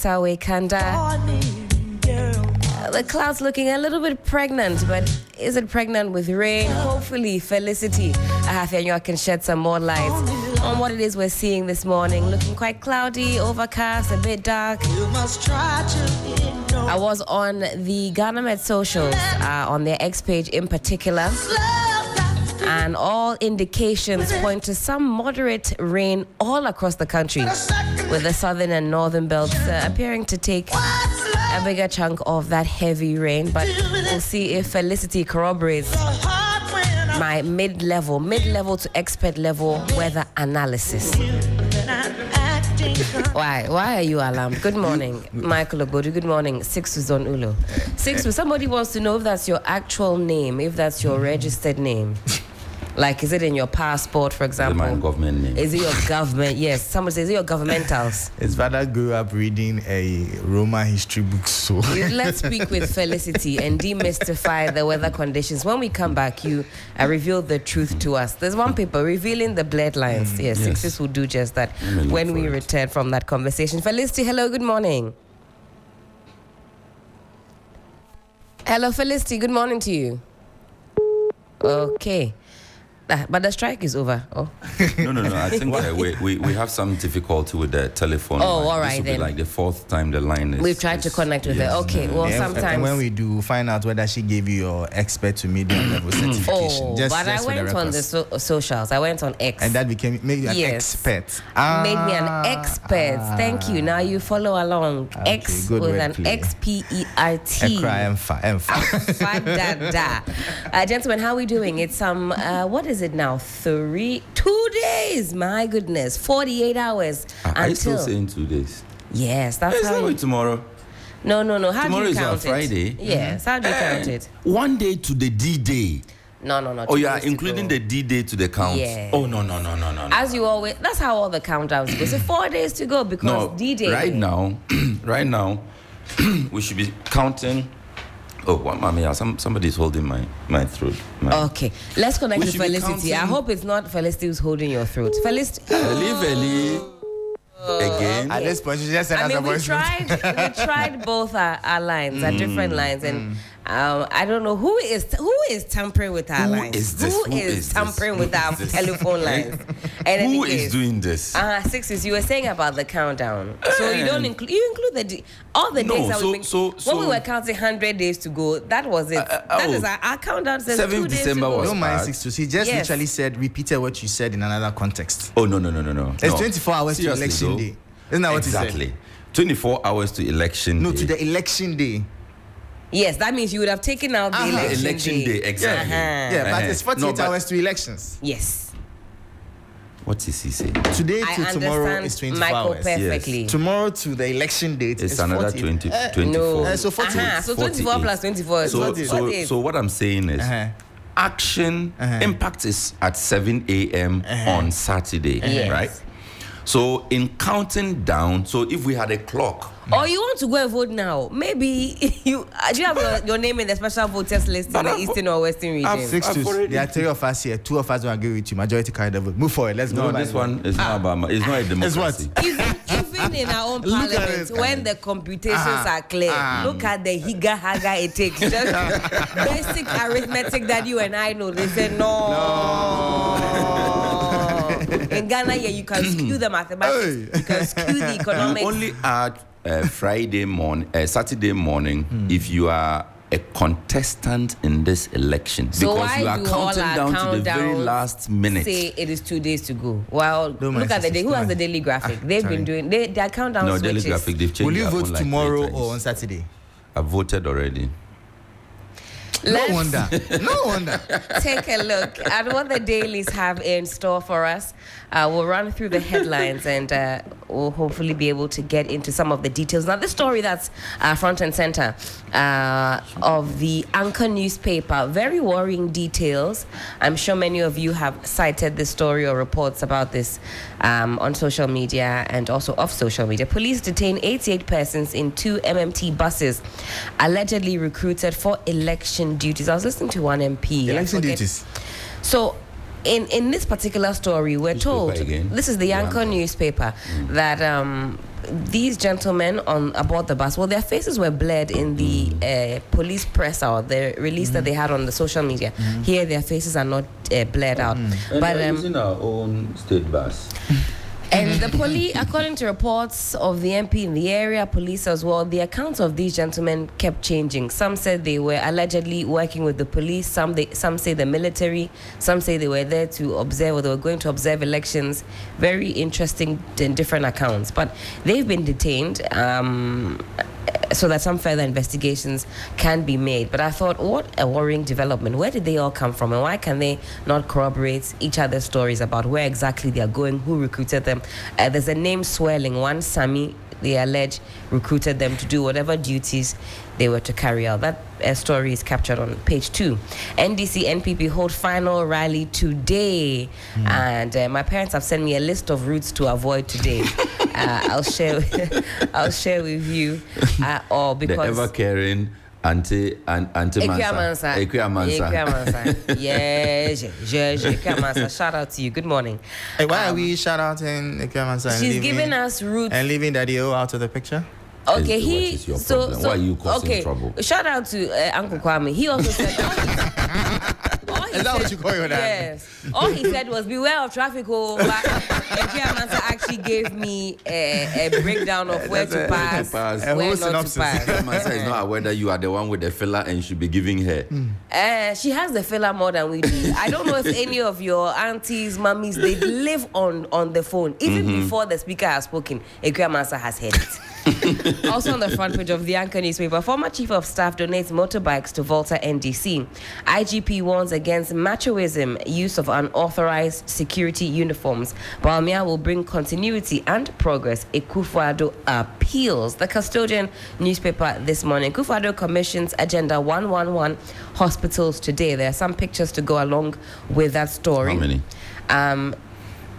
Tawe Kanda. The cloud's looking a little bit pregnant, but is it pregnant with rain? Hopefully, Felicity Appiah-Ampofo can shed some more light on what it is we're seeing this morning. Looking quite cloudy, overcast, a bit dark. I was on the Ghana Met socials, on their X page in particular, and all indications point to some moderate rain all across the country, with the southern and northern belts appearing to take a bigger chunk of that heavy rain. But we'll see if Felicity corroborates my mid-level to expert level weather analysis. Why are you alarmed? Good morning, Michael Ogbodu. Good morning, Sixtus Ullo. Sixtus, somebody wants to know if that's your actual name, if that's your registered name. Like, is it in your passport, for example? Is it my government name? Is it your government? Yes. Someone says, is it your governmentals? His father grew up reading a Roman history book, so... Let's speak with Felicity and demystify the weather conditions. When we come back, you reveal the truth to us. There's one paper revealing the bloodlines. Yes, Sixtus will do just that when we return from that conversation. Felicity, hello, good morning. Hello, Felicity, good morning to you. Okay. But the strike is over. Oh. No. I think we have some difficulty with the telephone. Oh, line. all right, this will then. be like the fourth time the line is... We've tried to connect with her. Okay, well, sometimes... And when we do, find out whether she gave you your expert to medium level certification. But I went on the socials. I went on X. And that made you an expert. Made me an expert. Thank you. Now you follow along. Okay, X good with word an play. XPERT. Gentlemen, how are we doing? It's what is it now? 2 days. My goodness, 48 hours. Are you still saying 2 days? Yes, that's how. It's not tomorrow. No. How Tomorrow do you is count it? Friday. Yes. How do you count it? 1 day to the D-Day. No. Oh, you are including the D-Day to the count? Yes. Oh, no. As you always, that's how all the countdowns go. So 4 days to go because D-Day. Right now, we should be counting. Oh, what, mommy? Somebody's holding my throat. Okay, let's connect with Felicity. I hope it's not Felicity who's holding your throat. Felicity. Feli. Again. At this point, she just said we tried both our lines, our different lines, and I don't know who is tampering with our lines. Who is tampering with our telephone lines? And who is doing this? Sixtus, you were saying about the countdown. So you don't include all the days that when we were counting 100 days to go. That was it. That is our countdown says 2 days December to go. Don't mind Sixtus. He just literally repeated what you said in another context. Oh no. It's 24 hours to election day. Isn't that what he said? Exactly. 24 hours to election day. No, to the election day. Yes, that means you would have taken out the election day. Exactly. Yeah, but it's 48 hours to elections. Yes. What is he saying? Today to tomorrow is 24 Michael hours. Perfectly. Yes. Tomorrow to the election date it's is another 24. No. So 48. So 24 plus 24 is 48. So what I'm saying is action impact is at 7 a.m. on Saturday, right? So in counting down, so if we had a clock. Or you want to go and vote now? Maybe do you have your name in the special voters list in the Eastern or Western region? There are 3 of us here. 2 of us will agree with you. Majority carry the vote. Move forward. Let's go. No, this one is not about. It's not a democracy. Even in our own parliament, when the computations are clear, look at the higa it takes. Just basic arithmetic that you and I know. They say no. In Ghana, you can skew the mathematics. You can skew the economics. You only add Saturday morning if you are a contestant in this election, so because you are counting down to the very last minute. Say it is 2 days to go. Well, look at the day. Who has the daily graphic? They've been doing their countdown. No, daily graphic. They've changed. Will you vote tomorrow or on Saturday? I've voted already. No wonder. Take a look at what the dailies have in store for us. We'll run through the headlines and we'll hopefully be able to get into some of the details. Now, the story that's front and center of the Anchor newspaper, very worrying details. I'm sure many of you have cited this story or reports about this on social media and also off social media. Police detain 88 persons in 2 MMT buses allegedly recruited for election duties. I was listening to one MP. Election duties. So, in this particular story, we're told, this is the Anchor newspaper, that these gentlemen on aboard the bus, well, their faces were blurred in the police press out, the release that they had on the social media. Here, their faces are not blurred out. But using our own state bus. And the police, according to reports of the MP in the area, police as well, the accounts of these gentlemen kept changing. Some said they were allegedly working with the police. Some say the military. Some say they were there to observe, or they were going to observe elections. Very interesting and different accounts. But they've been detained so that some further investigations can be made. But I thought, what a worrying development. Where did they all come from, and why can they not corroborate each other's stories about where exactly they are going, who recruited them? There's a name swirling. One, Sami, they allege, recruited them to do whatever duties they were to carry out. That story is captured on page 2. NDC NPP hold final rally today, and my parents have sent me a list of routes to avoid today. I'll share with you, or because the ever caring Auntie Mansa. Yes, shout out to you. Good morning. Hey, why are we shout outing Ekwe Mansa? She's giving us routes and leaving Daddy O out of the picture. Okay, why are you causing trouble? Shout out to Uncle Kwame. He also said. Is that what you call your dad? Yes. All he said was, beware of traffic. Mansa actually gave me a breakdown of where to pass, where not to pass. Mansa is not aware that you are the one with the filler and should be giving her. She has the filler more than we do. I don't know if any of your aunties, mummies, they live on the phone. Even before the speaker has spoken, Ekwe Mansa has heard it. Also on the front page of the Anchor newspaper, former chief of staff donates motorbikes to Volta NDC. IGP warns against machoism, use of unauthorized security uniforms. Bawumia will bring continuity and progress. Akufo-Addo appeals. The Custodian newspaper this morning. Akufo-Addo commissions Agenda 111 hospitals today. There are some pictures to go along with that story. How many?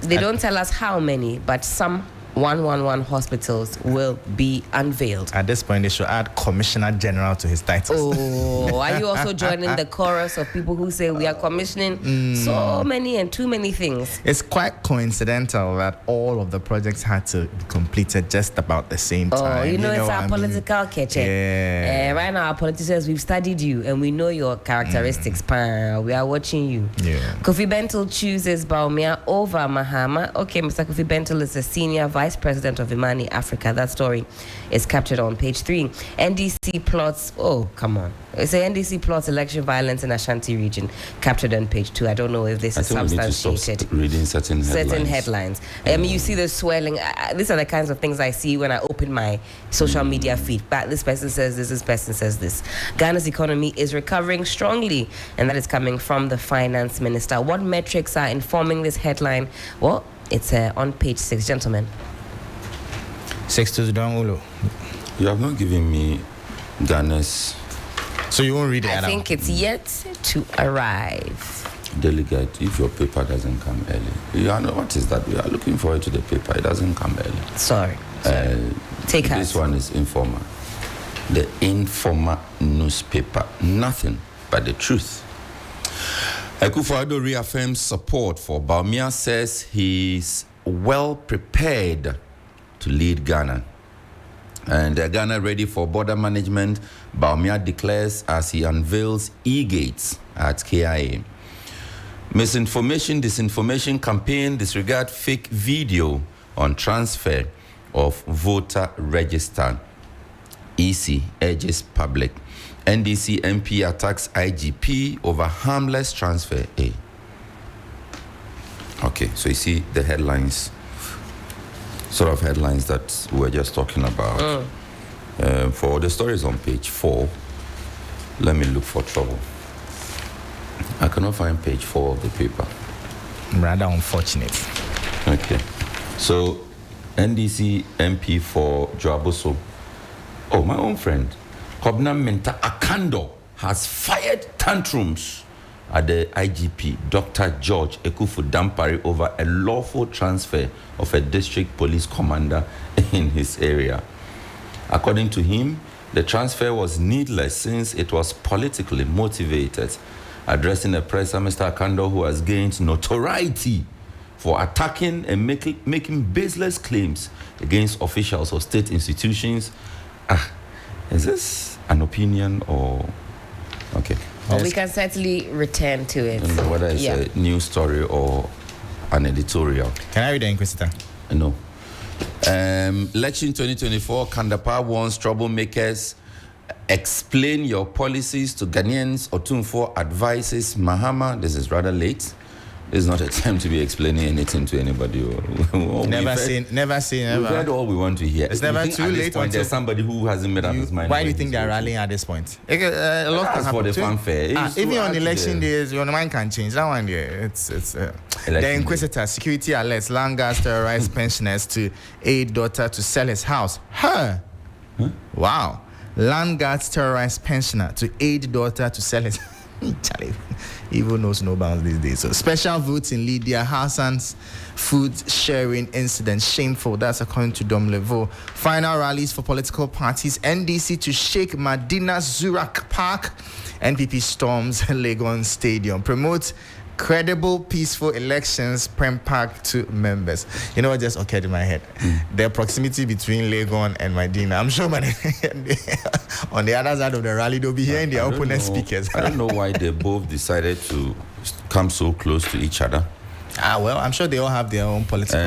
They don't tell us how many, but some 111 hospitals will be unveiled. At this point, they should add Commissioner General to his title. Oh, are you also joining the chorus of people who say we are commissioning so many and too many things? It's quite coincidental that all of the projects had to be completed just about the same time. Oh, it's our political catch. Yeah. Right now, our politicians, we've studied you and we know your characteristics. We are watching you. Yeah. Kofi Bentil chooses Bawumia over Mahama. Okay, Mr. Kofi Bentil is a senior Vice President of Imani Africa. That story is captured on page 3. NDC plots, oh, come on. It's a NDC plots election violence in Ashanti region, captured on page 2. I don't know if this is substantiated. Reading certain headlines. I mean, you see the swelling. These are the kinds of things I see when I open my social media feed. But this person says this person says this. Ghana's economy is recovering strongly, and that is coming from the finance minister. What metrics are informing this headline? Well, it's on page 6, gentlemen. Sixtus Ullo. You have not given me Ghana's. So you won't read it? I think it's yet to arrive. Delegate, if your paper doesn't come early. What is that? We are looking forward to the paper. It doesn't come early. Sorry. Take us. This one is Informer. The Informer newspaper. Nothing but the truth. Akufo-Addo reaffirms support for Bawumia, says he's well prepared to lead Ghana. And Ghana ready for border management, Bawumia declares as he unveils e-gates at KIA. Misinformation, disinformation campaign, disregard fake video on transfer of voter register. EC urges public. NDC MP attacks IGP over harmless transfer. Okay, so you see the headlines, sort of headlines that we're just talking about. For the stories on page 4, let me look for trouble. I cannot find page 4 of the paper. Rather unfortunate. Okay, so NDC MP for Joaboso. Oh, my own friend. Kobna Menta Akando has fired tantrums at the IGP, Dr. George Ekufu-Dampare, over a lawful transfer of a district police commander in his area. According to him, the transfer was needless since it was politically motivated. Addressing the press, Mr. Akando, who has gained notoriety for attacking and making baseless claims against officials or state institutions. Is this an opinion or okay? Well, we can certainly return to it. I don't know whether it's a news story or an editorial. Can I read the Inquisitor? No. Election 2024, Kandapa warns troublemakers. Explain your policies to Ghanaians. Otunfo advises Mahama. This is rather late. This is not a time to be explaining anything to anybody. Never say never. We've heard all we want to hear. It's never too late. There's somebody who hasn't made up his mind. Why do you think they're rallying at this point? A lot can happen. For the fanfare. Even on election days, your mind can change. That one, it's the Inquisitor, security alerts, Langas terrorized pensioners to aid daughter to sell his house. Huh? Wow. Land guards terrorized pensioner to aid daughter to sell his. Charlie, evil knows no bounds these days. So special votes in Lydia Hassan's food sharing incident. Shameful. That's according to Dom Leveau. Final rallies for political parties. NDC to shake Medina Zurak Park. NPP storms Legon Stadium. Promote credible, peaceful elections. Prem Park to members. You know what just occurred in my head? The proximity between Legon and Medina. I'm sure on the other side of the rally, they'll be hearing their opponent speakers. I don't know why they both decided to come so close to each other. Well, I'm sure they all have their own political...